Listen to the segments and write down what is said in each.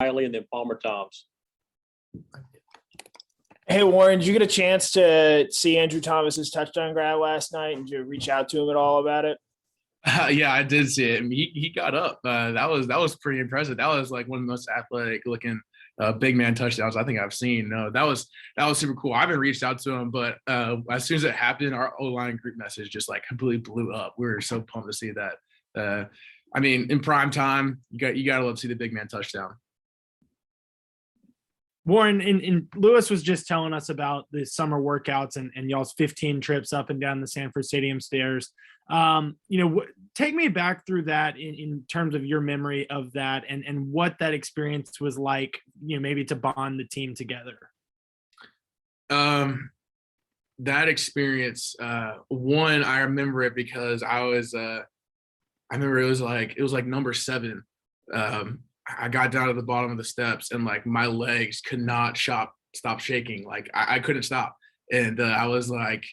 Riley, and then Palmer Thomas. Hey, Warren, did you get a chance to see Andrew Thomas's touchdown grab last night? And did you reach out to him at all about it? Yeah, I did see it. I mean, he got up. That was pretty impressive. That was like one of the most athletic looking big man touchdowns I think I've seen. No, that was super cool. I haven't reached out to him, but as soon as it happened, our O-line group message just like completely blew up. We were so pumped to see that. I mean, in prime time, you got to love to see the big man touchdown. Warren, and Lewis was just telling us about the summer workouts and y'all's 15 trips up and down the Sanford Stadium stairs. Take me back through that in terms of your memory of that and what that experience was like, maybe to bond the team together. That experience, one, I remember it because I remember it was like number 7. I got down to the bottom of the steps and like my legs could not stop shaking. Like I couldn't stop. And I was like,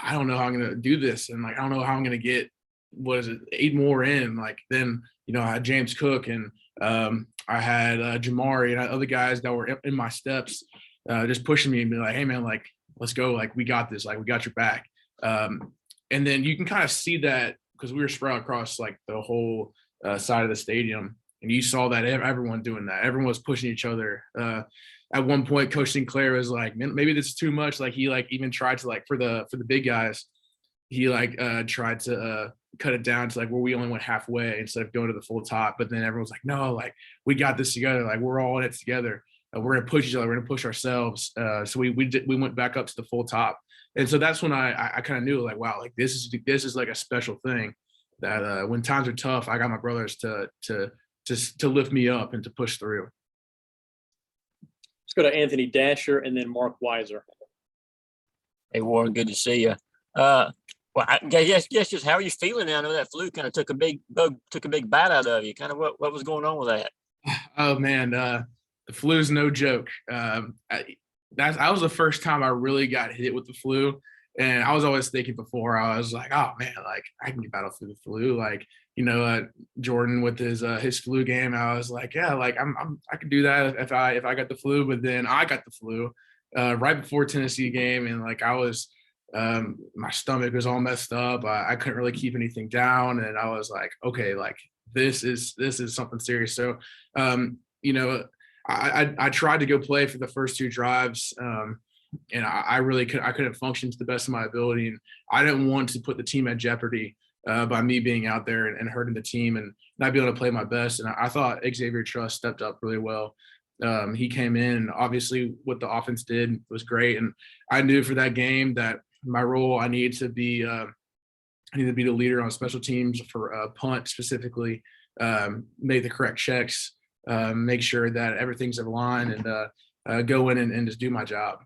I don't know how I'm going to do this. And like, I don't know how I'm going to get, 8 more in. Like then, I had James Cook and I had Jamari and other guys that were in my steps just pushing me and be like, hey man, like, let's go. Like, we got this, like, we got your back. And then you can kind of see that because we were spread across like the whole side of the stadium. And you saw that everyone doing that. Everyone was pushing each other. At one point, Coach Sinclair was like, "Man, maybe this is too much." Like he like even tried to like for the big guys, he like tried to cut it down to like where we only went halfway instead of going to the full top. But then everyone's like, "No, like we got this together. Like we're all in it together. We're gonna push each other. We're gonna push ourselves." So we went back up to the full top, and so that's when I kind of knew like, wow, like this is like a special thing that when times are tough, I got my brothers to lift me up and to push through. Let's go to Anthony Dasher and then Mark Weiser. Hey, Warren, good to see you. Well, I guess just how are you feeling now? I know that flu kind of took a big bite out of you. Kind of what was going on with that? Oh man, the flu's no joke. That was the first time I really got hit with the flu, and I was always thinking before I was like, oh man, like I can battle through the flu, like. Jordan with his flu game, I was like, yeah, like I could do that if I got the flu. But then I got the flu right before Tennessee game, and like I was, my stomach was all messed up. I couldn't really keep anything down, and I was like, okay, like this is something serious. So, I tried to go play for the first 2 drives, and I couldn't function to the best of my ability, and I didn't want to put the team at jeopardy. By me being out there and hurting the team and not being able to play my best. And I thought Xavier Truss stepped up really well. He came in, and obviously what the offense did was great. And I knew for that game that my role, I needed to be the leader on special teams for punt specifically, make the correct checks, make sure that everything's in line, and go in and just do my job.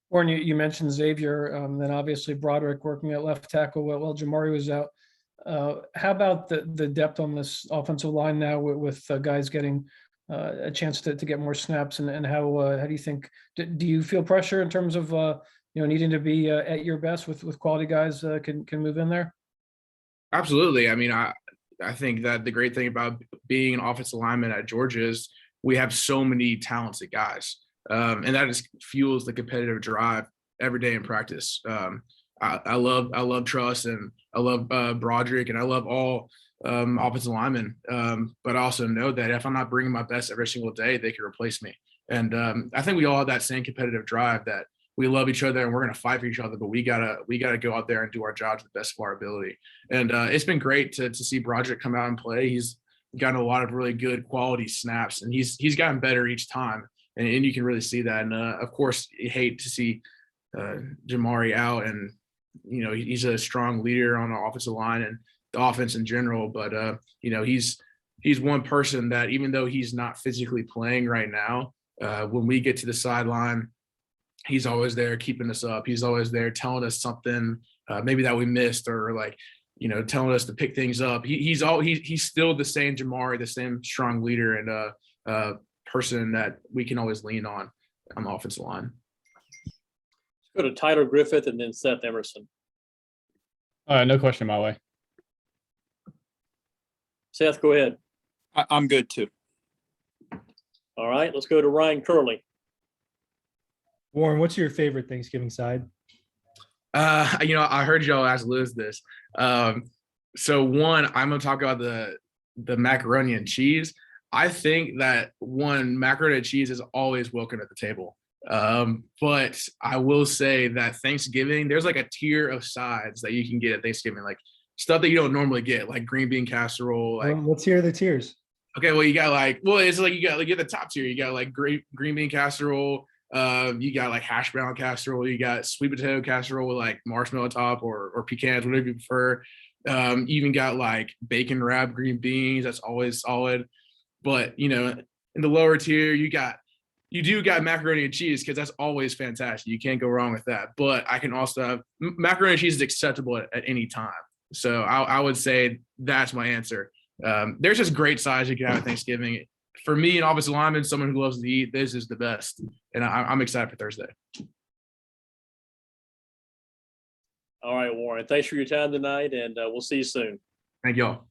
Warren, you mentioned Xavier, then obviously Broderick working at left tackle while Jamari was out. How about the depth on this offensive line now with guys getting a chance to get more snaps, and how do you think? Do you feel pressure in terms of needing to be at your best with quality guys can move in there? Absolutely. I mean, I think that the great thing about being an offensive lineman at Georgia is we have so many talented guys. And that just fuels the competitive drive every day in practice. I love Truss, and I love Broderick, and I love all offensive linemen. But I also know that if I'm not bringing my best every single day, they can replace me. And I think we all have that same competitive drive that we love each other and we're going to fight for each other, but we gotta go out there and do our job to the best of our ability. And it's been great to see Broderick come out and play. He's gotten a lot of really good quality snaps, and he's gotten better each time. And you can really see that. And of course, you hate to see Jamari out, and he's a strong leader on the offensive line and the offense in general. But he's one person that, even though he's not physically playing right now, when we get to the sideline, he's always there keeping us up. He's always there telling us something maybe that we missed, or like telling us to pick things up. He's still the same Jamari, the same strong leader, and person that we can always lean on the offensive line. Let's go to Tyler Griffith and then Seth Emerson. No question my way. Seth, go ahead. I'm good too. All right, let's go to Ryan Curley. Warren, what's your favorite Thanksgiving side? I heard y'all ask Liz this. So one, I'm gonna talk about the macaroni and cheese. I think that macaroni and cheese is always welcome at the table. But I will say that Thanksgiving, there's like a tier of sides that you can get at Thanksgiving, like stuff that you don't normally get, like green bean casserole. Like, Let's hear the tiers. okay, well, you got it's like you get the top tier. You got like green bean casserole. You got like hash brown casserole. You got sweet potato casserole with like marshmallow top or pecans, whatever you prefer. You even got like bacon wrapped green beans. That's always solid. But in the lower tier, you do got macaroni and cheese because that's always fantastic. You can't go wrong with that. But I can also have macaroni and cheese is acceptable at any time. So I would say that's my answer. There's just great sides you can have at Thanksgiving. For me, an offensive lineman, someone who loves to eat, this is the best. And I'm excited for Thursday. All right, Warren. Thanks for your time tonight, and we'll see you soon. Thank y'all.